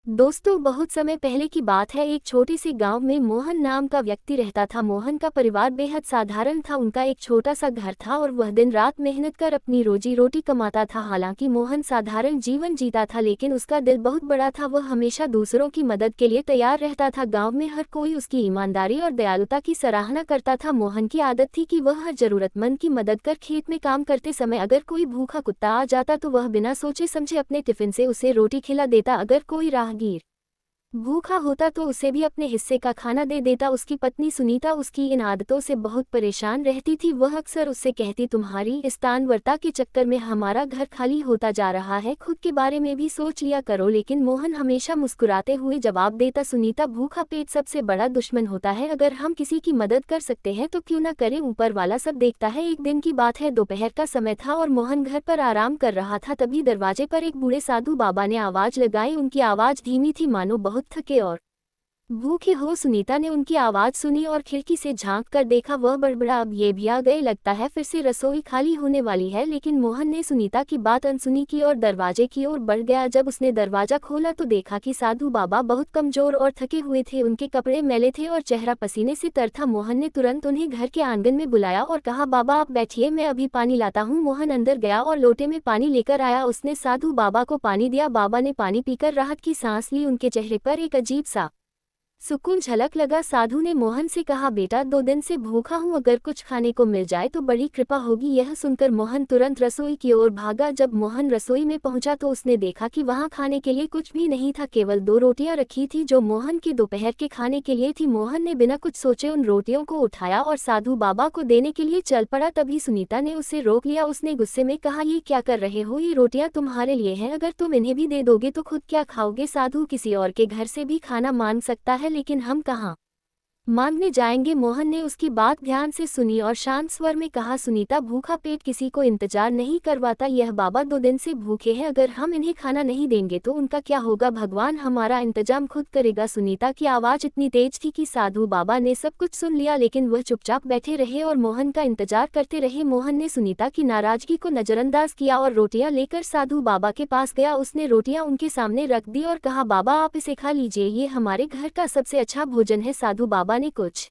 दोस्तों, बहुत समय पहले की बात है। एक छोटे से गांव में मोहन नाम का व्यक्ति रहता था। मोहन का परिवार बेहद साधारण था। उनका एक छोटा सा घर था और वह दिन रात मेहनत कर अपनी रोजी रोटी कमाता था। हालांकि मोहन साधारण जीवन जीता था, लेकिन उसका दिल बहुत बड़ा था। वह हमेशा दूसरों की मदद के लिए तैयार रहता था। गाँव में हर कोई उसकी ईमानदारी और दयालुता की सराहना करता था। मोहन की आदत थी कि वह हर जरूरतमंद की मदद कर। खेत में काम करते समय अगर कोई भूखा कुत्ता आ जाता तो वह बिना सोचे समझे अपने टिफिन से उसे रोटी खिला देता। अगर कोई राहगीर भूखा होता तो उसे भी अपने हिस्से का खाना दे देता। उसकी पत्नी सुनीता उसकी इन आदतों से बहुत परेशान रहती थी। वह अक्सर उससे कहती, तुम्हारी इस तानवरता के चक्कर में हमारा घर खाली होता जा रहा है, खुद के बारे में भी सोच लिया करो। लेकिन मोहन हमेशा मुस्कुराते हुए जवाब देता, सुनीता, भूखा पेट सबसे बड़ा दुश्मन होता है। अगर हम किसी की मदद कर सकते हैं तो क्यों न करें, ऊपर वाला सब देखता है। एक दिन की बात है, दोपहर का समय था और मोहन घर पर आराम कर रहा था। तभी दरवाजे पर एक बूढ़े साधु बाबा ने आवाज लगाई। उनकी आवाज धीमी थी, मानो बहुत थके और भूखे हो। सुनीता ने उनकी आवाज सुनी और खिड़की से झांक कर देखा। वह बड़बड़ा, अब ये भी आ गए, लगता है फिर से रसोई खाली होने वाली है। लेकिन मोहन ने सुनीता की बात अनसुनी की और दरवाजे की ओर बढ़ गया। जब उसने दरवाजा खोला तो देखा कि साधु बाबा बहुत कमजोर और थके हुए थे। उनके कपड़े मैले थे और चेहरा पसीने से तर था। मोहन ने तुरंत उन्हें घर के आंगन में बुलाया और कहा, बाबा आप बैठिए, मैं अभी पानी लाता हूँ। मोहन अंदर गया और लोटे में पानी लेकर आया। उसने साधु बाबा को पानी दिया। बाबा ने पानी पीकर राहत की सांस ली। उनके चेहरे पर एक अजीब सा सुकून झलक लगा। साधु ने मोहन से कहा, बेटा 2 दिन से भूखा हूँ, अगर कुछ खाने को मिल जाए तो बड़ी कृपा होगी। यह सुनकर मोहन तुरंत रसोई की ओर भागा। जब मोहन रसोई में पहुंचा तो उसने देखा कि वहां खाने के लिए कुछ भी नहीं था, केवल 2 रोटियां रखी थी जो मोहन के दोपहर के खाने के लिए थी। मोहन ने बिना कुछ सोचे उन रोटियों को उठाया और साधु बाबा को देने के लिए चल पड़ा। तभी सुनीता ने उसे रोक लिया। उसने गुस्से में कहा, ये क्या कर रहे हो, ये रोटियां तुम्हारे लिए हैं, अगर तुम इन्हें भी दे दोगे तो खुद क्या खाओगे। साधु किसी और के घर से भी खाना मांग सकता है, लेकिन हम कहाँ मांगने जाएंगे। मोहन ने उसकी बात ध्यान से सुनी और शांत स्वर में कहा, सुनीता, भूखा पेट किसी को इंतजार नहीं करवाता। यह बाबा 2 दिन से भूखे हैं, अगर हम इन्हें खाना नहीं देंगे तो उनका क्या होगा। भगवान हमारा इंतजाम खुद करेगा। सुनीता की आवाज इतनी तेज थी कि साधु बाबा ने सब कुछ सुन लिया, लेकिन वह चुपचाप बैठे रहे और मोहन का इंतजार करते रहे। मोहन ने सुनीता की नाराजगी को नजरअंदाज किया और रोटियां लेकर साधु बाबा के पास गया। उसने रोटियां उनके सामने रख दी और कहा, बाबा आप इसे खा लीजिए, ये हमारे घर का सबसे अच्छा भोजन है। साधु बाबा ने कुछ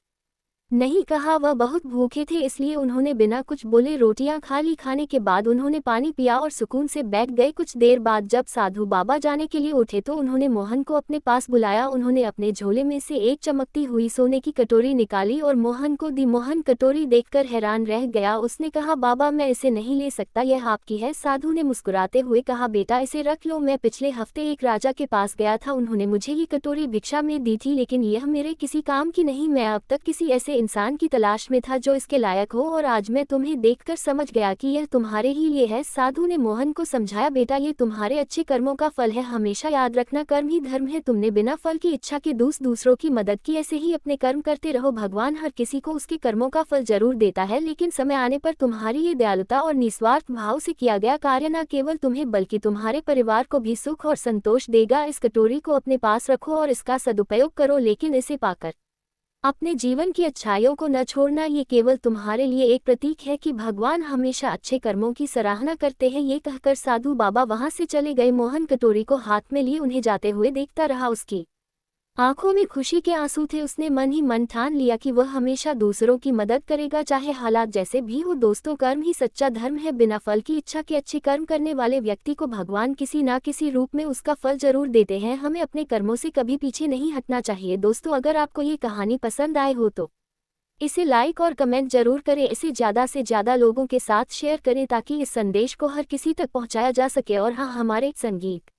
नहीं कहा, वह बहुत भूखे थे इसलिए उन्होंने बिना कुछ बोले रोटियां खा ली। खाने के बाद उन्होंने पानी पिया और सुकून से बैठ गए। कुछ देर बाद जब साधु बाबा जाने के लिए उठे तो उन्होंने मोहन को अपने पास बुलाया। उन्होंने अपने झोले में से एक चमकती हुई सोने की कटोरी निकाली और मोहन को दी। मोहन कटोरी देखकर हैरान रह गया। उसने कहा, बाबा मैं इसे नहीं ले सकता, यह आपकी है। साधु ने मुस्कुराते हुए कहा, बेटा इसे रख लो, मैं पिछले हफ्ते एक राजा के पास गया था, उन्होंने मुझे ये कटोरी भिक्षा में दी थी, लेकिन यह मेरे किसी काम की नहीं। मैं अब तक किसी ऐसे इंसान की तलाश में था जो इसके लायक हो, और आज मैं तुम्हें देखकर समझ गया कि यह तुम्हारे ही लिए है। साधु ने मोहन को समझाया, बेटा ये तुम्हारे अच्छे कर्मों का फल है, हमेशा याद रखना कर्म ही धर्म है। तुमने बिना फल की इच्छा के दूसरों की मदद की, ऐसे ही अपने कर्म करते रहो। भगवान हर किसी को उसके कर्मों का फल जरूर देता है, लेकिन समय आने पर तुम्हारी ये दयालुता और निस्वार्थ भाव से किया गया कार्य न केवल तुम्हें बल्कि तुम्हारे परिवार को भी सुख और संतोष देगा। इस कटोरी को अपने पास रखो और इसका सदुपयोग करो, लेकिन इसे पाकर अपने जीवन की अच्छाइयों को न छोड़ना। ये केवल तुम्हारे लिए एक प्रतीक है कि भगवान हमेशा अच्छे कर्मों की सराहना करते हैं। ये कहकर साधु बाबा वहां से चले गए। मोहन कटोरी को हाथ में लिए उन्हें जाते हुए देखता रहा। उसकी आंखों में खुशी के आंसू थे। उसने मन ही मन ठान लिया कि वह हमेशा दूसरों की मदद करेगा, चाहे हालात जैसे भी हो। दोस्तों, कर्म ही सच्चा धर्म है। बिना फल की इच्छा के अच्छे कर्म करने वाले व्यक्ति को भगवान किसी न किसी रूप में उसका फल जरूर देते हैं। हमें अपने कर्मों से कभी पीछे नहीं हटना चाहिए। दोस्तों, अगर आपको ये कहानी पसंद आए हो तो इसे लाइक और कमेंट जरूर करें। इसे ज़्यादा से ज़्यादा लोगों के साथ शेयर करें ताकि इस संदेश को हर किसी तक पहुँचाया जा सके। और हाँ, हमारे संगीत